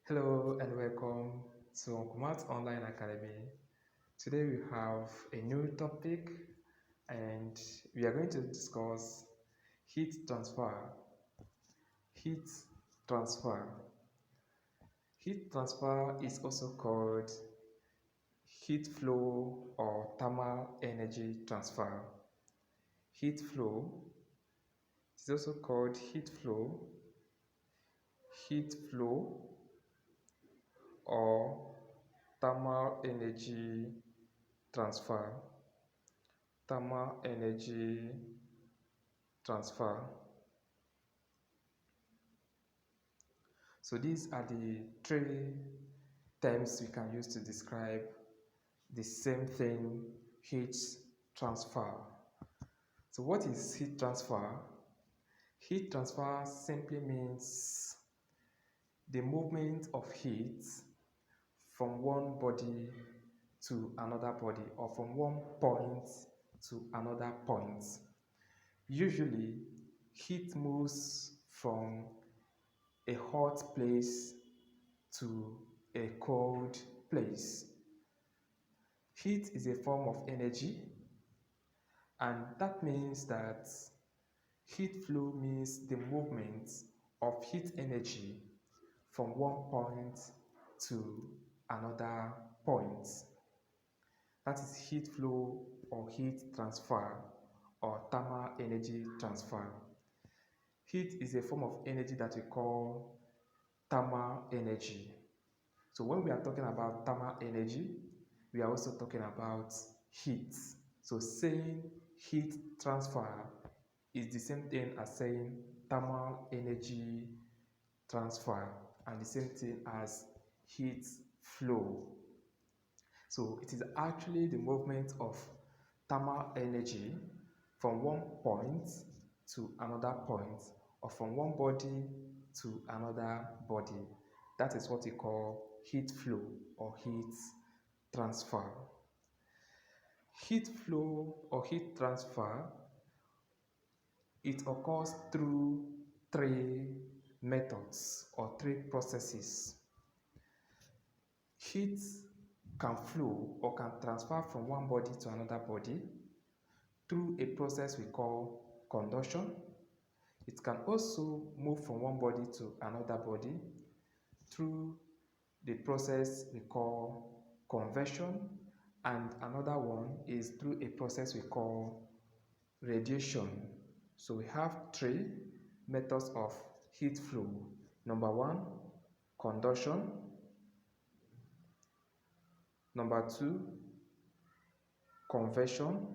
Hello and welcome to Uncle Online Academy. Today we have a new topic and we are going to discuss heat transfer. Heat transfer. Heat transfer is also called heat flow or thermal energy transfer. Heat flow is also called heat flow or thermal energy transfer. Thermal energy transfer. So these are the three terms we can use to describe the same thing, heat transfer. So what is heat transfer? Heat transfer simply means the movement of heat from one body to another body or from one point to another point. Usually, heat moves from a hot place to a cold place. Heat is a form of energy, and that means that heat flow means the movement of heat energy from one point to another point. That is heat flow or heat transfer or thermal energy transfer. Heat is a form of energy that we call thermal energy. So when we are talking about thermal energy, we are also talking about heat. So saying heat transfer is the same thing as saying thermal energy transfer and the same thing as heat flow. So it is actually the movement of thermal energy from one point to another point or from one body to another body. That is what we call heat flow or heat transfer. Heat flow or heat transfer, it occurs through three methods or three processes. Heat can flow or can transfer from one body to another body through a process we call conduction. It can also move from one body to another body through the process we call convection, and another one is through a process we call radiation. So we have three methods of heat flow. Number one, conduction. Number two, convection,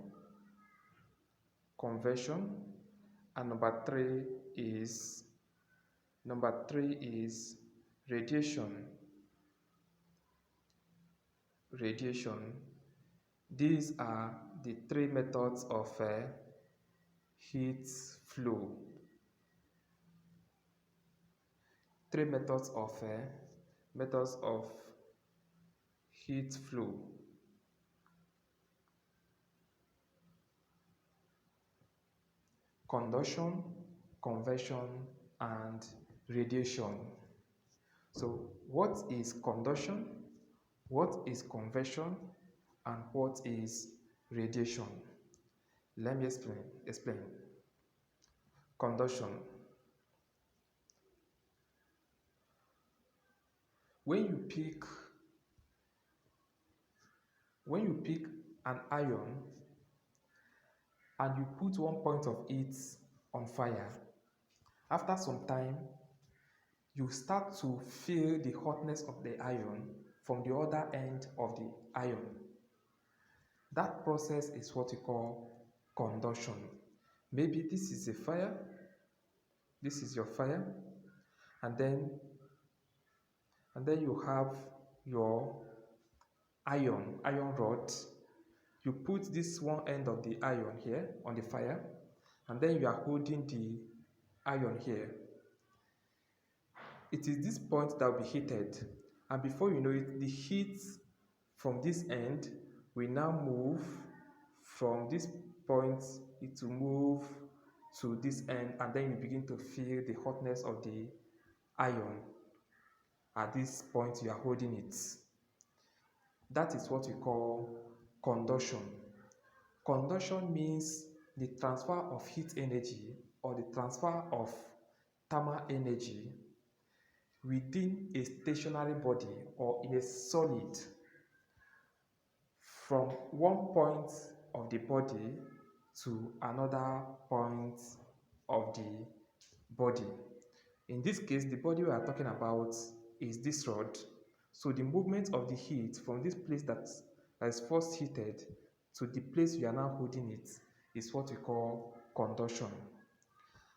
and number three is radiation. These are the three methods of heat flow. Three methods of heat flow. Conduction, convection, and radiation. So what is conduction? What is convection? And what is radiation? Let me explain. Conduction. When you pick an iron and you put one point of it on fire, after some time you start to feel the hotness of the iron from the other end of the iron. That process is what we call conduction. Maybe this is a fire, this is your fire, and then you have your iron rod. You put this one end of the iron here on the fire, and then you are holding the iron here. It is this point that will be heated, and before you know it, the heat from this end will now move from this point, it will move to this end, and then you begin to feel the hotness of the iron. at this point you are holding it. That is what we call conduction. Conduction means the transfer of heat energy or the transfer of thermal energy within a stationary body or in a solid from one point of the body to another point of the body. In this case, the body we are talking about is this rod. So the movement of the heat from this place that is first heated to the place you are now holding it is what we call conduction.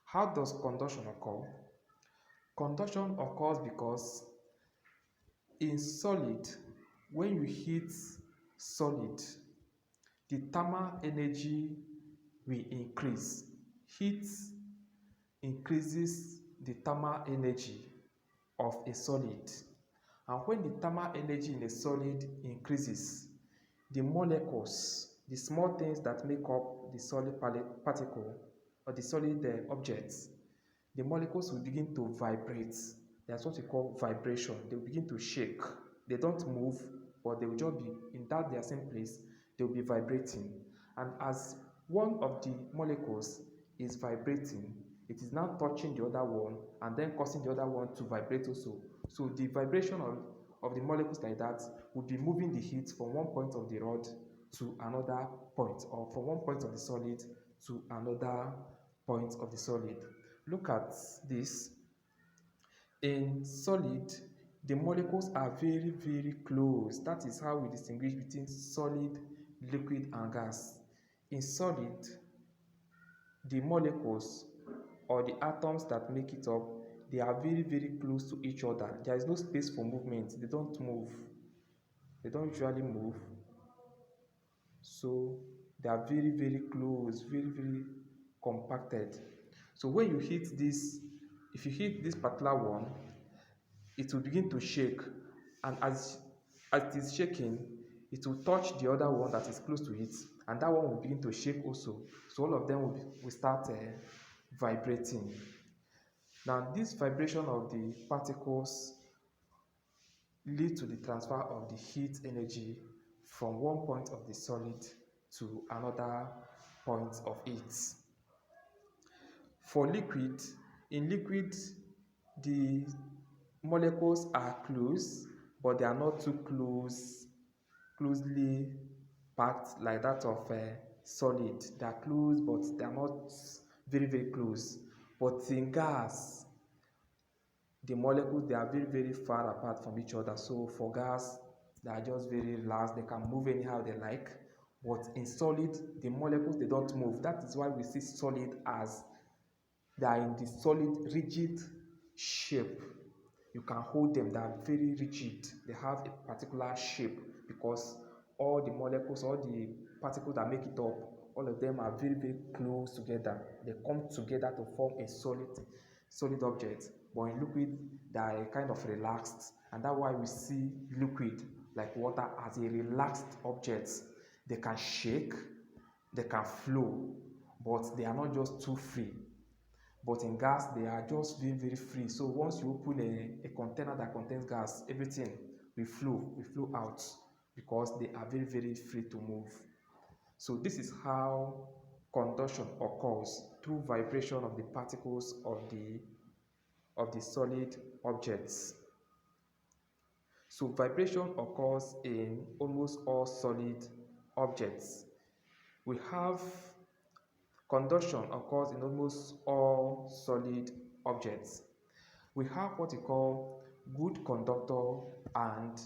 How does conduction occur? Conduction occurs because in solid, when you heat solid, the thermal energy will increase. Heat increases the thermal energy of a solid. And when the thermal energy in a solid increases, the molecules, the small things that make up the solid particle or the solid objects, the molecules will begin to vibrate. That's what we call vibration. They will begin to shake. They don't move, but they will just be in that their same place. They will be vibrating. And as one of the molecules is vibrating, it is now touching the other one and then causing the other one to vibrate also. So the vibration of the molecules like that would be moving the heat from one point of the rod to another point, or from one point of the solid to another point of the solid. Look at this. In solid, the molecules are very, very close. That is how we distinguish between solid, liquid, and gas. In solid, the molecules or the atoms that make it up, they are very, very close to each other. There is no space for movement. They don't move. They don't usually move. So they are very, very close, very, very compacted. So when you hit this, if you hit this particular one, it will begin to shake, and as it is shaking, it will touch the other one that is close to it, and that one will begin to shake also. So all of them will start vibrating. Now this vibration of the particles lead to the transfer of the heat energy from one point of the solid to another point of it. For liquid, in liquid, the molecules are close, but they are not too closely packed like that of solid. They are close, but they are not very, very close. But in gas, the molecules, they are very, very far apart from each other. So for gas, they are just very relaxed. They can move anyhow they like. But in solid, the molecules, they don't move. That is why we see solid as they are in the solid, rigid shape. You can hold them. They are very rigid. They have a particular shape because all the molecules, all the particles that make it up, all of them are very, very close together. They come together to form a solid object. But in liquid, they are kind of relaxed, and that's why we see liquid like water as a relaxed object. They can shake, they can flow, but they are not just too free. But in gas, they are just very, very free. So once you open a container that contains gas, everything will flow out because they are very, very free to move. So this is how conduction occurs, through vibration of the particles of the solid objects. So vibration occurs in almost all solid objects. We have conduction occurs in almost all solid objects. We have what we call good conductor and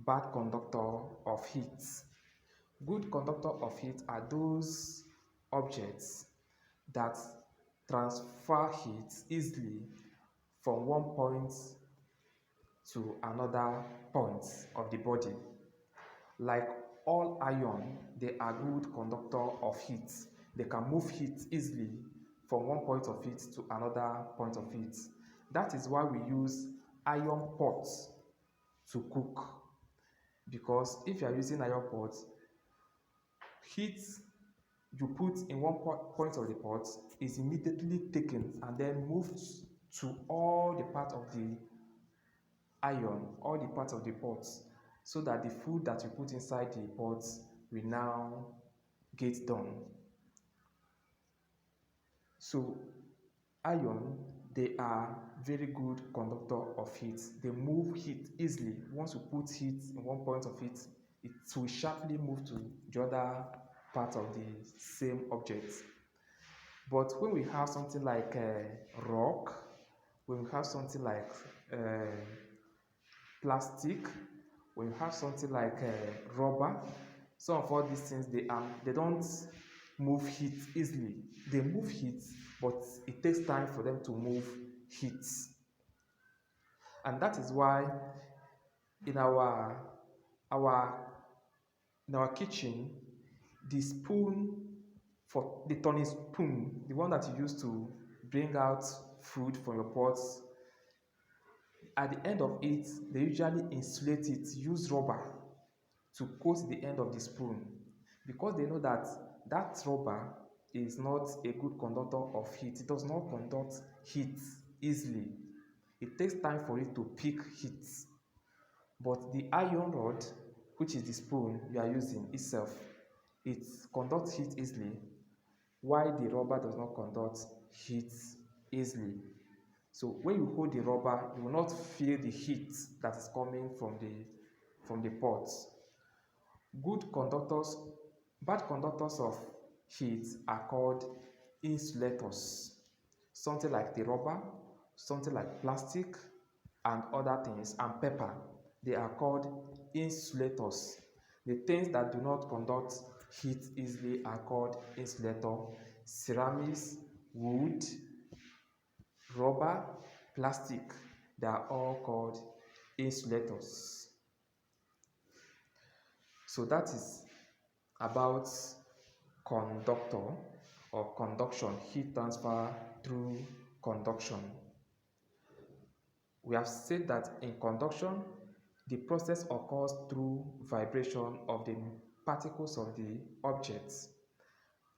bad conductor of heat. Good conductor of heat are those objects that transfer heat easily from one point to another point of the body. Like all iron, they are good conductor of heat. They can move heat easily from one point of it to another point of it. That is why we use iron pots to cook, because if you are using iron pots, heat you put in one point of the pot is immediately taken and then moved to all the part of iron all the parts of the pot so that the food that you put inside the pot will now get done. So iron, they are very good conductor of heat. They move heat easily. Once you put heat in one point of it, it will sharply move to the other part of the same object. But when we have something like rock, when we have something like plastic, when you have something like rubber, some of all these things, they don't move heat easily. They move heat, but it takes time for them to move heat. And that is why in our in our kitchen, the spoon, for the turning spoon, the one that you use to bring out food from your pots, at the end of it, they usually insulate it, use rubber to coat the end of the spoon, because they know that that rubber is not a good conductor of heat. It does not conduct heat easily. It takes time for it to pick heat. But the iron rod, which is the spoon you are using itself, it conducts heat easily, while the rubber does not conduct heat easily. So when you hold the rubber, you will not feel the heat that is coming from the pot. Bad conductors of heat are called insulators. Something like the rubber, something like plastic, and other things, and paper, they are called insulators. The things that do not conduct heat easily are called insulator. Ceramics, wood, rubber, plastic, they are all called insulators. So that is about conductor or conduction, heat transfer through conduction. We have said that in conduction, the process occurs through vibration of the particles of the objects,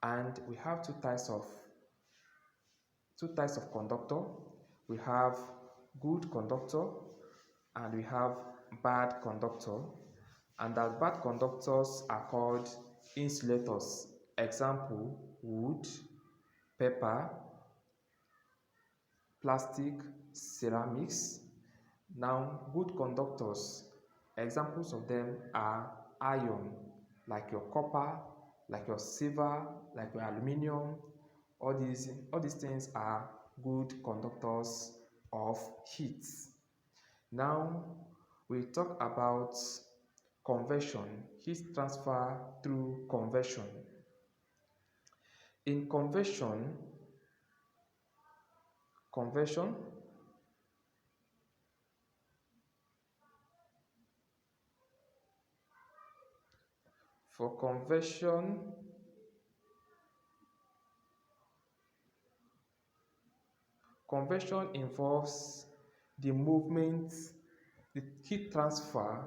and we have two types of conductor. We have good conductor and we have bad conductor, and that bad conductors are called insulators. Example: wood, paper, plastic, ceramics. Now, good conductors, examples of them are iron, like your copper, like your silver, like your aluminium. All these things are good conductors of heat. Now, we talk about convection, heat transfer through convection. In convection, for convection involves the movement, the heat transfer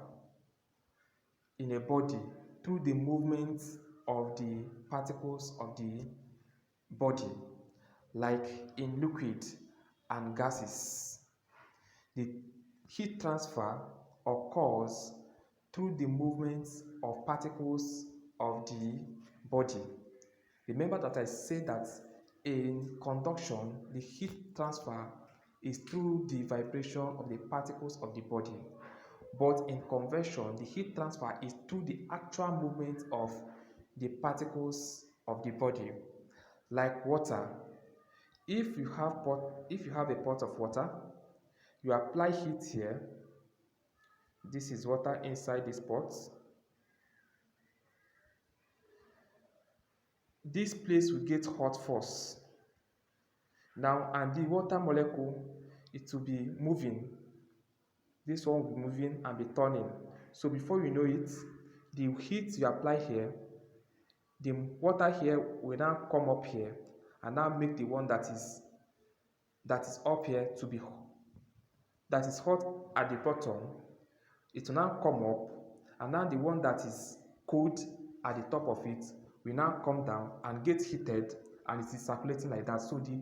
in a body through the movement of the particles of the body, like in liquid and gases. The heat transfer occurs through the movements of particles of the body. Remember that I said that in conduction, the heat transfer is through the vibration of the particles of the body. But in convection, the heat transfer is through the actual movement of the particles of the body. Like water, if you have a pot of water, you apply heat here. This is water inside this pot. This place will get hot first. Now, and the water molecule, it will be moving. This one will be moving and be turning. So before you know it, the heat you apply here, the water here will now come up here and now make the one that is up here to be that is hot at the bottom. It will now come up, and now the one that is cold at the top of it will now come down and get heated, and it is circulating like that. So the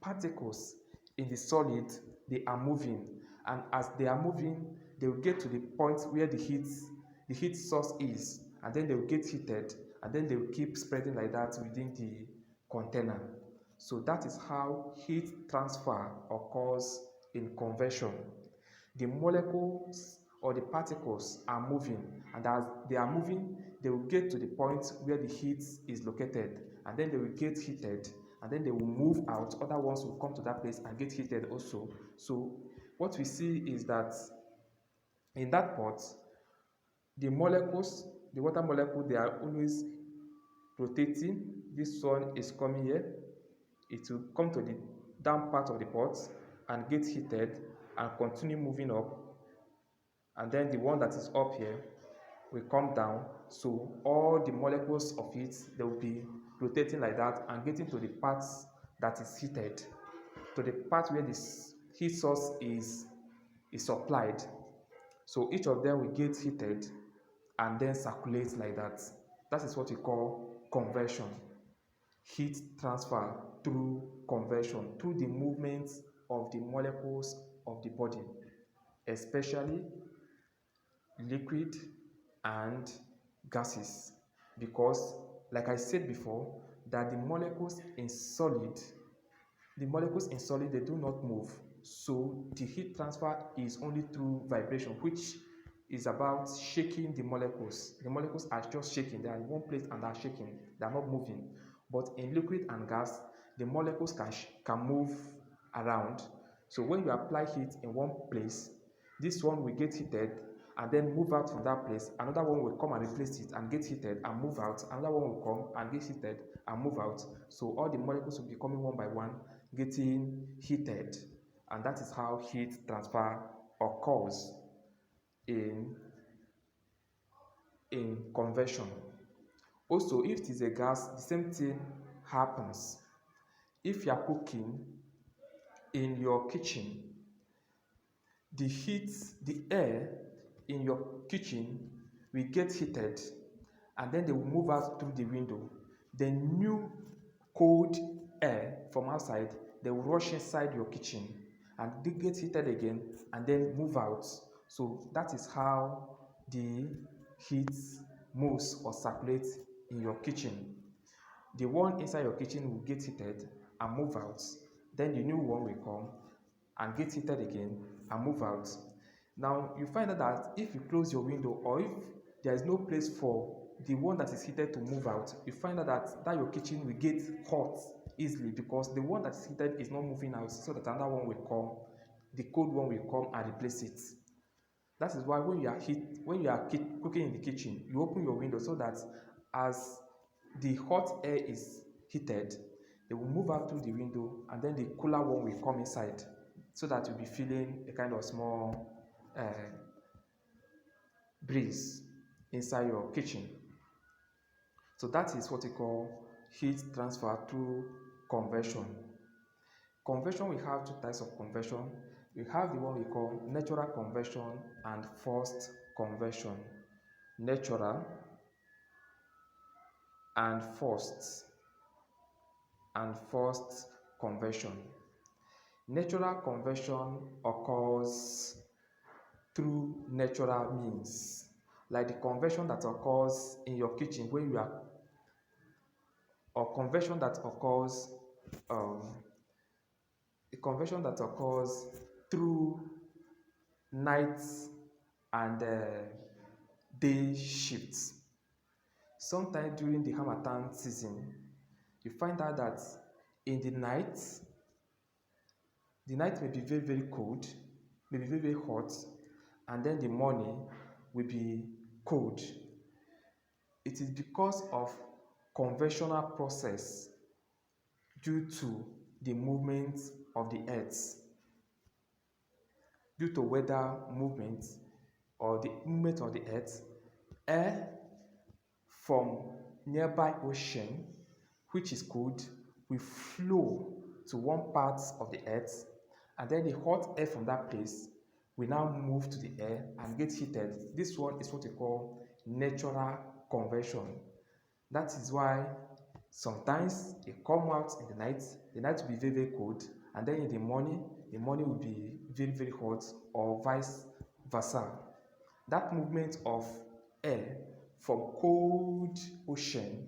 particles in the solid, they are moving, and as they are moving, they will get to the point where the heat source is, and then they will get heated, and then they will keep spreading like that within the container. So that is how heat transfer occurs in convection. The molecules or the particles are moving, and as they are moving, they will get to the point where the heat is located, and then they will get heated, and then they will move out. Other ones will come to that place and get heated also. So what we see is that in that pot, the molecules, the water molecule, they are always rotating. This one is coming here, it will come to the down part of the pot and get heated and continue moving up, and then the one that is up here will come down. So all the molecules of it, they will be rotating like that and getting to the part that is heated, to the part where this heat source is supplied. So each of them will get heated and then circulate like that. That is what we call conversion. Heat transfer through conversion, through the movement of the molecules of the body, especially liquid and gases, because like I said before, that the molecules in solid, they do not move. So the heat transfer is only through vibration, which is about shaking the molecules. The molecules are just shaking. They are in one place and are shaking. They are not moving. But in liquid and gas, the molecules can move around. So when you apply heat in one place, this one will get heated and then move out from that place. Another one will come and replace it and get heated and move out. Another one will come and get heated and move out. So all the molecules will be coming one by one, getting heated. And that is how heat transfer occurs in conversion. Also, if it is a gas, the same thing happens. If you are cooking in your kitchen, the air in your kitchen will get heated, and then they will move out through the window. The new cold air from outside, they will rush inside your kitchen and they get heated again and then move out. So that is how the heat moves or circulates in your kitchen. The one inside your kitchen will get heated and move out. Then the new one will come and get heated again and move out. Now you find out that if you close your window, or if there is no place for the one that is heated to move out, you find out that your kitchen will get hot easily, because the one that is heated is not moving out, so that another one will come, the cold one will come and replace it. That is why when you are cooking in the kitchen, you open your window so that as the hot air is heated, they will move out through the window, and then the cooler one will come inside, so that you'll be feeling a kind of small breeze inside your kitchen. So that is what we call heat transfer through conversion. Conversion, we have two types of conversion. We have the one we call natural conversion and forced conversion. Natural and forced conversion. Natural conversion occurs through natural means, like the conversion that occurs in your kitchen when you are, or conversion that occurs a conversion that occurs through night and day shifts. Sometimes during the Harmattan season, you find out that in the night may be very, very cold, may be very, very hot, and then the morning will be cold. It is because of conventional process due to the movement of the earth, due to weather movement or the movement of the earth. Air from nearby ocean, which is cold, will flow to one part of the earth, and then the hot air from that place will now move to the air and get heated. This one is what we call natural conversion. That is why sometimes it come out in the night will be very, very cold, and then in the morning the morning will be very, very hot, or vice versa. That movement of air from cold ocean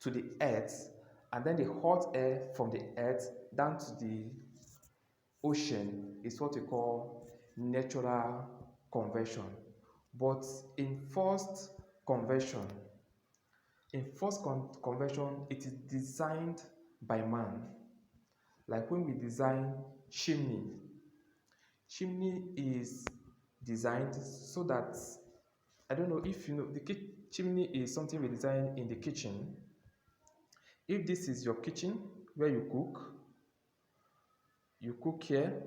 to the earth, and then the hot air from the earth down to the ocean, is what we call natural convection. But in forced convection, convection, it is designed by man. Like when we design chimney is designed so that, I don't know if you know, the chimney is something we design in the kitchen. If this is your kitchen where you cook here,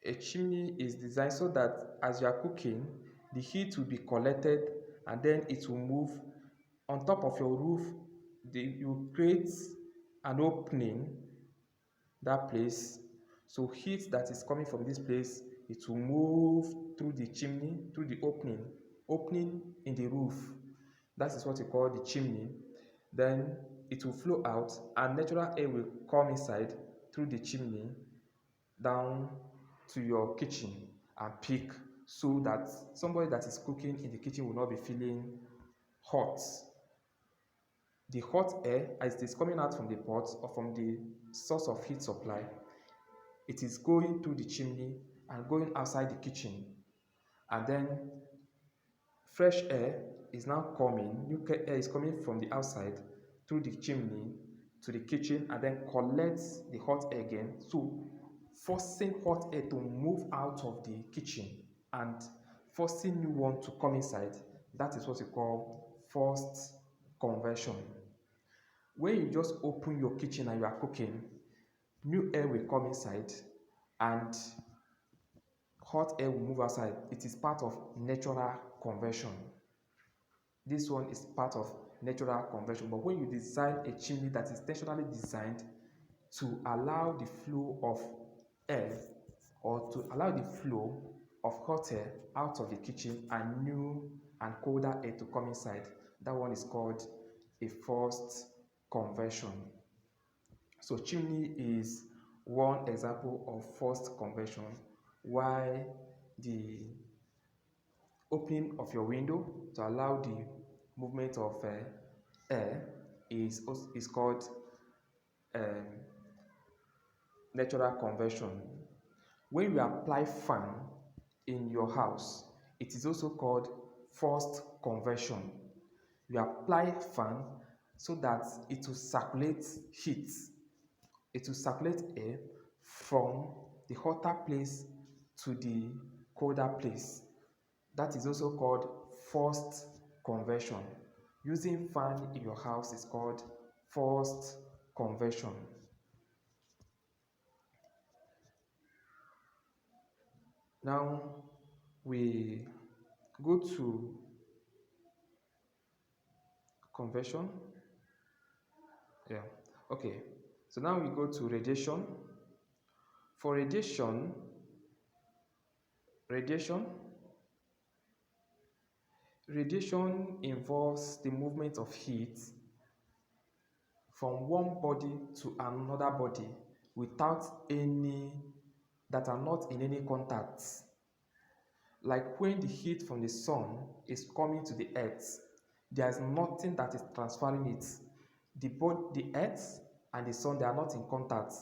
a chimney is designed so that as you are cooking, the heat will be collected and then it will move on top of your roof. You create an opening that place, so heat that is coming from this place, it will move through the chimney, through the opening in the roof. That is what we call the chimney. Then it will flow out and natural air will come inside through the chimney down to your kitchen and peak, so that somebody that is cooking in the kitchen will not be feeling hot. The hot air, as it is coming out from the pot or from the source of heat supply, it is going through the chimney and going outside the kitchen, and then fresh air is now coming, new air is coming from the outside through the chimney to the kitchen and then collects the hot air again, so forcing hot air to move out of the kitchen and forcing new one to come inside. That is what we call forced convection. When you just open your kitchen and you are cooking, new air will come inside and hot air will move outside. It is part of natural convection. This one is part of natural convection. But when you design a chimney that is intentionally designed to allow the flow of air, or to allow the flow of hot air out of the kitchen and new and colder air to come inside, that one is called a forced convection. So chimney is one example of forced convection, while the opening of your window to allow the movement of air is called um, natural convection. When you apply fan in your house, it is also called forced convection. You apply fan so that it will circulate heat, it will circulate air from the hotter place to the colder place. That is also called forced convection. Using fan in your house is called forced convection. Now we go to convection. Yeah. Okay. So now we go to radiation. For radiation involves the movement of heat from one body to another body without any, that are not in any contact. Like when the heat from the sun is coming to the earth, there is nothing that is transferring it. The earth and the sun, they are not in contact,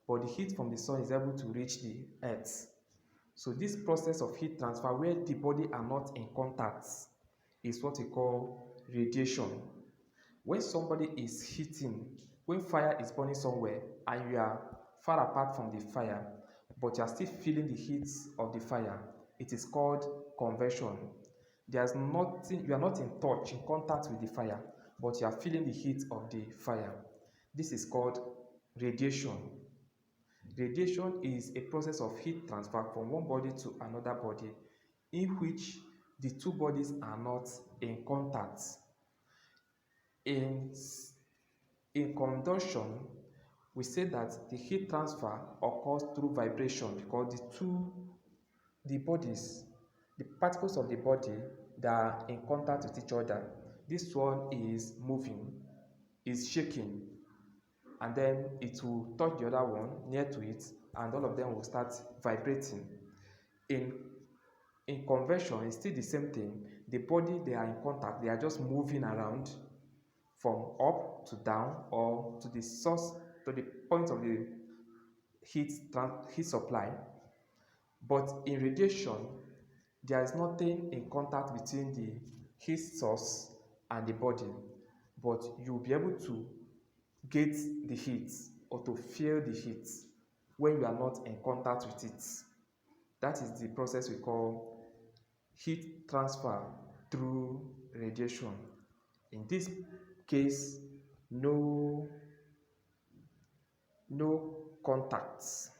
but the heat from the sun is able to reach the earth. So this process of heat transfer where the body are not in contact is what we call radiation. When somebody is heating, when fire is burning somewhere and you are far apart from the fire, but you are still feeling the heat of the fire, it is called convection. There's nothing, you are not in touch, in contact with the fire, but you are feeling the heat of the fire. This is called radiation. Radiation is a process of heat transfer from one body to another body in which the two bodies are not in contact. In conduction, we say that the heat transfer occurs through vibration because the bodies, the particles of the body that are in contact with each other, this one is moving, is shaking, and then it will touch the other one near to it, and all of them will start vibrating. In convection, it's still the same thing. The body, they are in contact, they are just moving around from up to down, or to the source, to the point of the heat supply. But in radiation, there is nothing in contact between the heat source and the body, but you'll be able to get the heat or to feel the heat when you are not in contact with it. That is the process we call heat transfer through radiation. In this case, no contacts,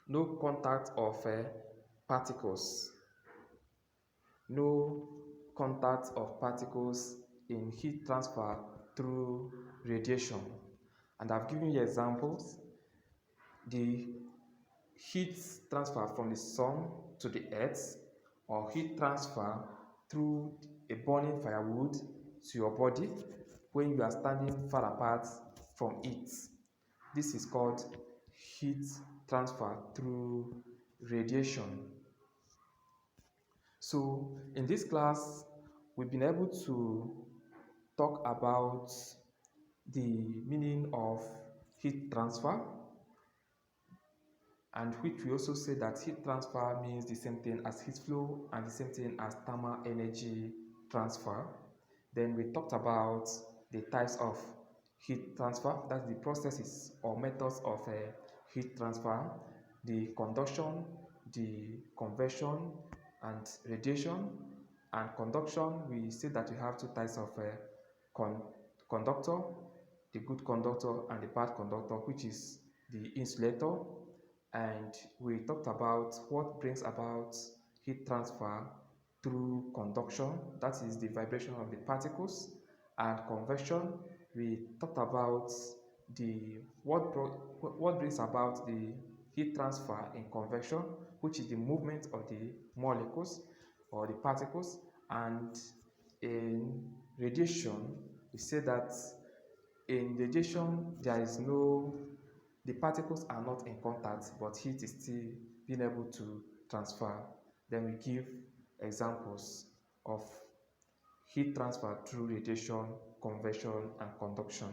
no contact of particles, no contact of particles in heat transfer through radiation. And I've given you examples. The heat transfer from the sun to the earth, or heat transfer through a burning firewood to your body when you are standing far apart from it. This is called heat transfer through radiation. So in this class, we've been able to talk about the meaning of heat transfer, and which we also say that heat transfer means the same thing as heat flow and the same thing as thermal energy transfer. Then we talked about the types of heat transfer, that's the processes or methods of heat transfer, the conduction, the convection, and radiation. And conduction, we say that we have two types of conductor, the good conductor and the bad conductor, which is the insulator. And we talked about what brings about heat transfer through conduction, that is the vibration of the particles. And convection, we talked about what brings about the heat transfer in convection, which is the movement of the molecules or the particles. And in radiation, we say that in radiation the particles are not in contact, but heat is still being able to transfer. Then we give examples of heat transfer through radiation, convection, and conduction.